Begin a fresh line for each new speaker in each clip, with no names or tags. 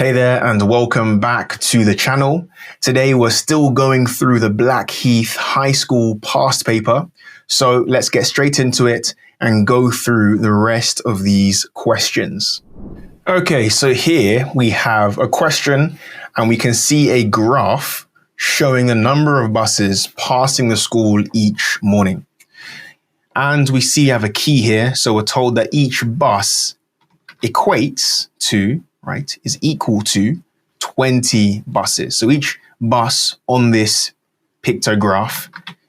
Hey there and welcome back to the channel. Today we're still going through the Blackheath High School past paper. So let's get straight into it and go through the rest of these questions. Okay, so here we have a question and we can see a graph showing the number of buses passing the school each morning. And we see you have a key here. So we're told that each bus equates to, is equal to 20 buses. So each bus on this pictograph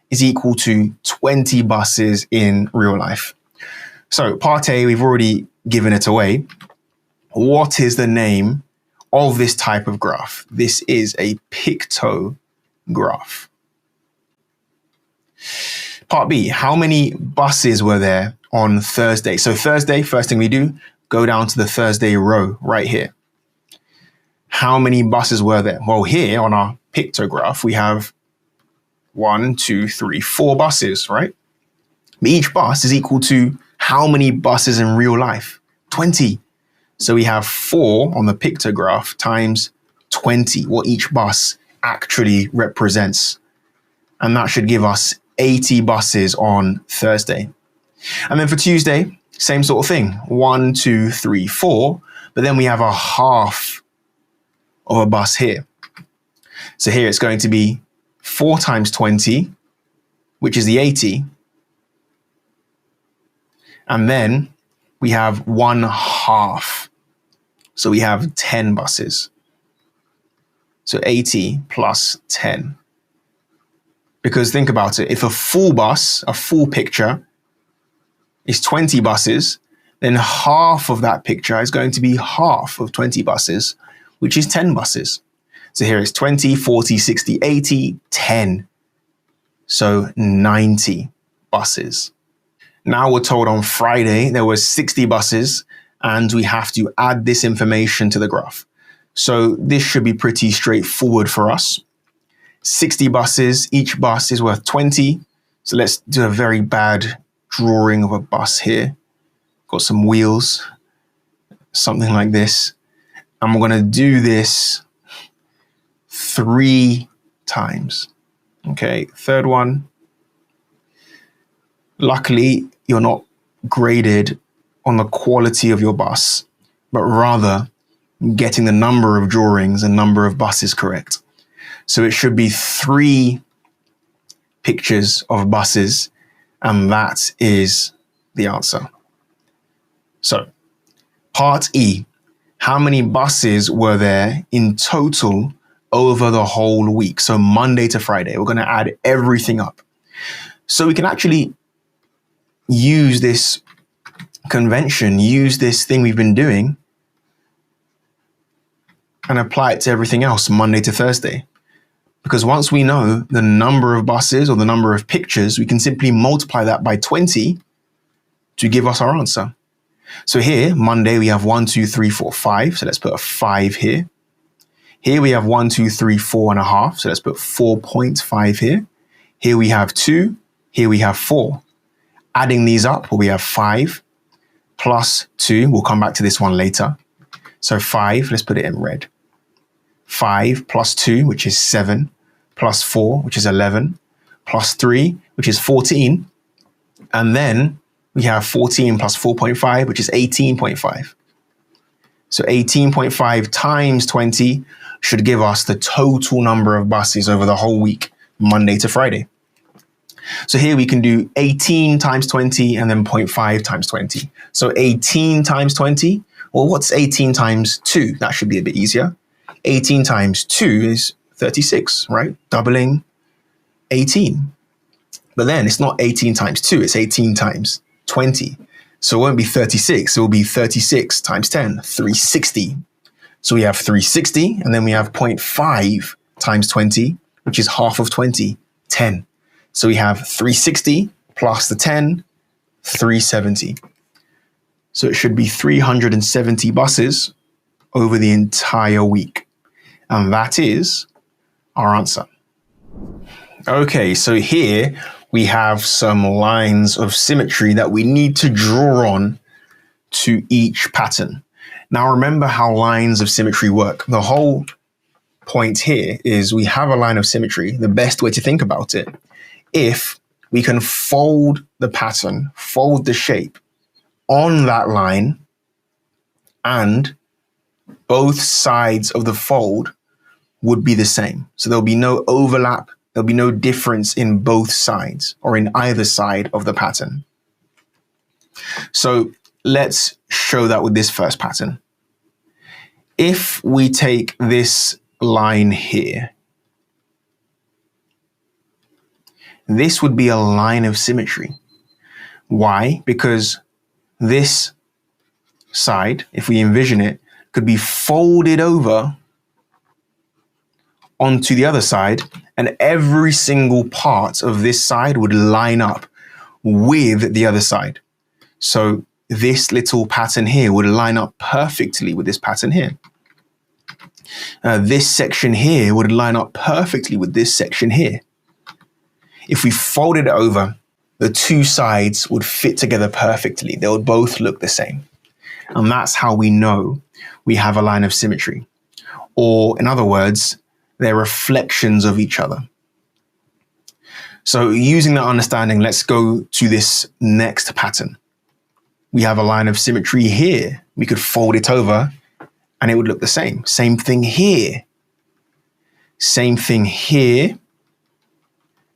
is equal to 20 buses in real life. So part A, we've already given it away. What is the name of this type of graph? This is a pictograph. Part B, how many buses were there on Thursday? So Thursday, first thing we do, go down to the Thursday row right here. How many buses were there? Well, here on our pictograph, we have 1, 2, 3, 4 buses, right? But each bus is equal to how many buses in real life? 20. So we have 4 on the pictograph times 20, what each bus actually represents. And that should give us 80 buses on Thursday. And then for Tuesday, same sort of thing, 1, 2, 3, 4, but then we have a half of a bus here. So here it's going to be 4 times 20, which is the 80. And then we have 1/2. So we have 10 buses. So 80 plus 10. Because think about it, if a full bus, a full picture, is 20 buses, then half of that picture is going to be half of 20 buses, which is 10 buses. So here it's 20, 40, 60, 80, 10. So 90 buses. Now we're told on Friday there were 60 buses and we have to add this information to the graph. So this should be pretty straightforward for us. 60 buses, each bus is worth 20. So let's do a very bad drawing of a bus here. Got some wheels, something like this. And we're going to do this 3 times. Okay, third one. Luckily, you're not graded on the quality of your bus, but rather getting the number of drawings and number of buses correct. So it should be 3 pictures of buses, and that is the answer. So, part E, how many buses were there in total over the whole week? So Monday to Friday, we're going to add everything up. So we can actually use this convention, use this thing we've been doing, and apply it to everything else, Monday to Thursday. Because once we know the number of buses or the number of pictures, we can simply multiply that by 20 to give us our answer. So here, Monday, we have 1, 2, 3, 4, 5. So let's put a 5 here. Here we have 1, 2, 3, 4.5. So let's put 4.5 here. Here we have 2. Here we have 4. Adding these up, we have 5 plus 2. We'll come back to this one later. So 5, let's put it in red. 5 plus 2, which is 7, plus 4, which is 11, plus 3, which is 14. And then we have 14 plus 4.5, which is 18.5. So 18.5 times 20 should give us the total number of buses over the whole week, Monday to Friday. So here we can do 18 times 20 and then 0.5 times 20. So 18 times 20, well, what's 18 times 2? That should be a bit easier. 18 times 2 is 36, right? Doubling 18. But then it's not 18 times 2, it's 18 times 20. So it won't be 36, it will be 36 times 10, 360. So we have 360, and then we have 0.5 times 20, which is half of 20, 10. So we have 360 plus the 10, 370. So it should be 370 buses over the entire week. And that is our answer. Okay, so here we have some lines of symmetry that we need to draw on to each pattern. Now remember how lines of symmetry work. The whole point here is we have a line of symmetry. The best way to think about it, if we can fold the pattern, fold the shape on that line, and both sides of the fold would be the same. So there'll be no overlap, there'll be no difference in both sides or in either side of the pattern. So let's show that with this first pattern. If we take this line here, this would be a line of symmetry. Why? Because this side, if we envision it, could be folded over onto the other side, and every single part of this side would line up with the other side. So this little pattern here would line up perfectly with this pattern here. This section here would line up perfectly with this section here. If we folded it over, the two sides would fit together perfectly. They would both look the same. And that's how we know we have a line of symmetry. Or in other words, they're reflections of each other. So using that understanding, let's go to this next pattern. We have a line of symmetry here. We could fold it over and it would look the same. Same thing here. Same thing here.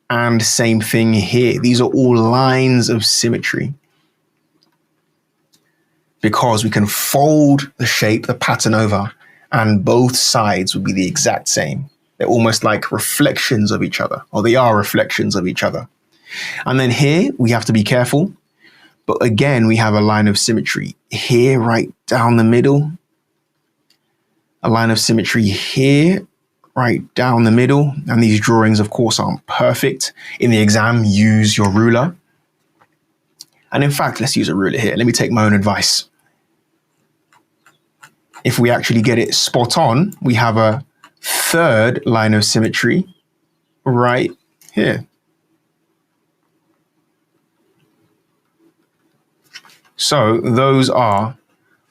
And same thing here. These are all lines of symmetry, because we can fold the shape, the pattern over, and both sides would be the exact same. They're almost like reflections of each other, or they are reflections of each other. And then here we have to be careful. But again, we have a line of symmetry here, right down the middle. A line of symmetry here, right down the middle. And these drawings, of course, aren't perfect. In the exam, use your ruler. And in fact, let's use a ruler here. Let me take my own advice. If we actually get it spot on, we have a third line of symmetry right here. So those are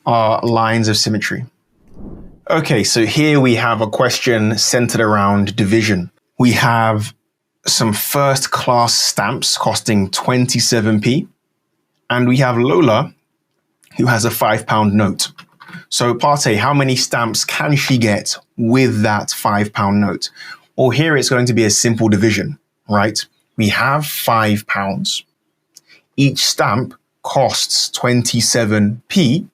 our lines of symmetry. Okay, so here we have a question centered around division. We have some first class stamps costing 27p, and we have Lola, who has a £5 note. So part A, how many stamps can she get with that £5 note? Well, here it's going to be a simple division, right? We have £5. Each stamp costs 27p.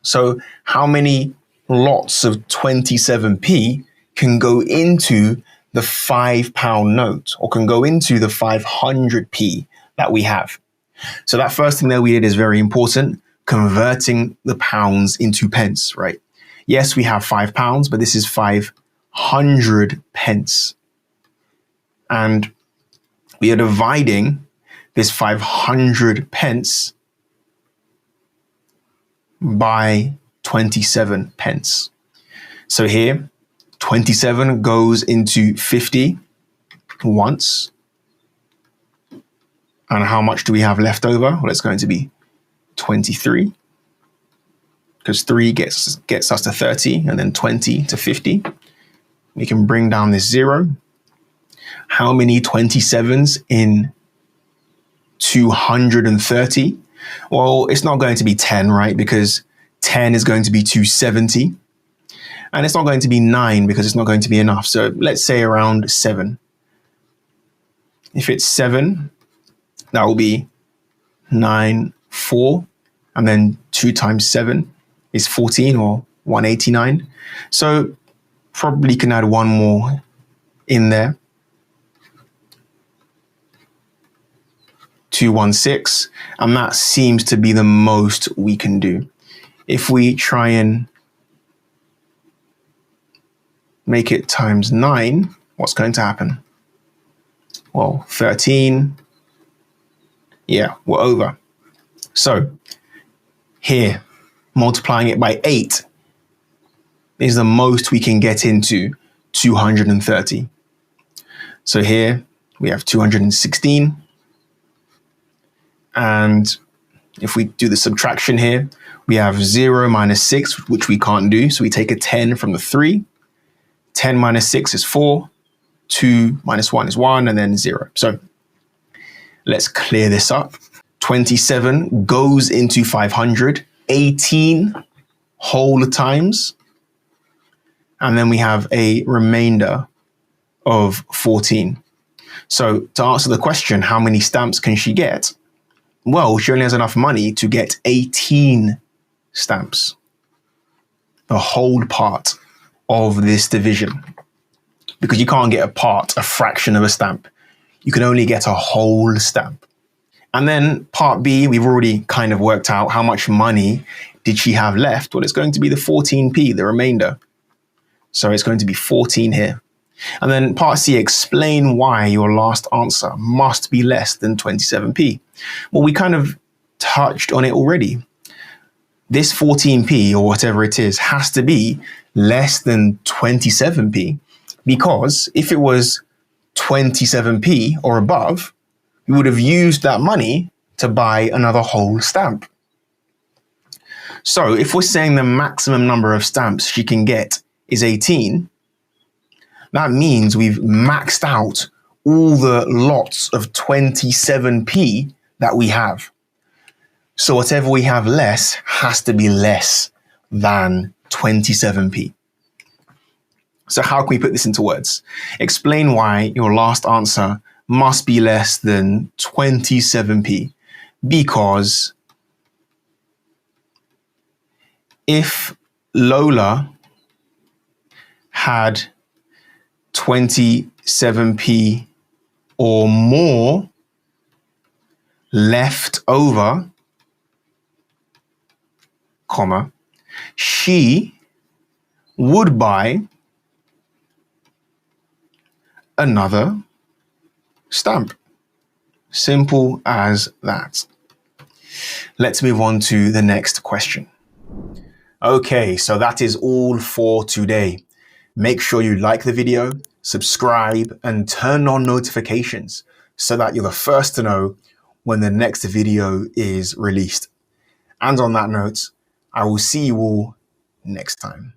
So how many lots of 27p can go into the £5 note, or can go into the 500p that we have? So that first thing that we did is very important, converting the pounds into pence, right? Yes, we have £5, but this is 500 pence. And we are dividing this 500 pence by 27 pence. So here, 27 goes into 50 once. And how much do we have left over? Well, it's going to be 23, because 3 gets us to 30, and then 20 to 50. We can bring down this 0. How many 27s in 230? Well, it's not going to be 10, right? Because 10 is going to be 270. And it's not going to be 9 because it's not going to be enough. So let's say around 7. If it's 7, that will be 9, 4. And then 2 times 7 is 14, or 189. So probably can add one more in there. 216. And that seems to be the most we can do. If we try and make it times 9, what's going to happen? Well, 13. Yeah, we're over. So here, multiplying it by 8 is the most we can get into 230. So here we have 216. And If we do the subtraction here, we have 0 minus 6, which we can't do. So we take a 10 from the 3. 10 minus 6 is 4. 2 minus 1 is 1, and then 0. So let's clear this up. 27 goes into 500 18 whole times. And then we have a remainder of 14. So to answer the question, how many stamps can she get? Well, she only has enough money to get 18 stamps, the whole part of this division. Because you can't get a part, a fraction of a stamp. You can only get a whole stamp. And then part B, we've already kind of worked out how much money did she have left. Well, it's going to be the 14p, the remainder. So it's going to be 14 here. And then part C, explain why your last answer must be less than 27p. Well, we kind of touched on it already. This 14p or whatever it is has to be less than 27p, because if it was 27p or above, we would have used that money to buy another whole stamp. So if we're saying the maximum number of stamps she can get is 18, that means we've maxed out all the lots of 27p that we have. So whatever we have less has to be less than 27p. So how can we put this into words? Explain why your last answer must be less than 27p. Because if Lola had 27p or more left over, comma, she would buy another stamp. Simple as that. Let's move on to the next question. Okay, so that is all for today. Make sure you like the video, subscribe, and turn on notifications so that you're the first to know when the next video is released. And on that note, I will see you all next time.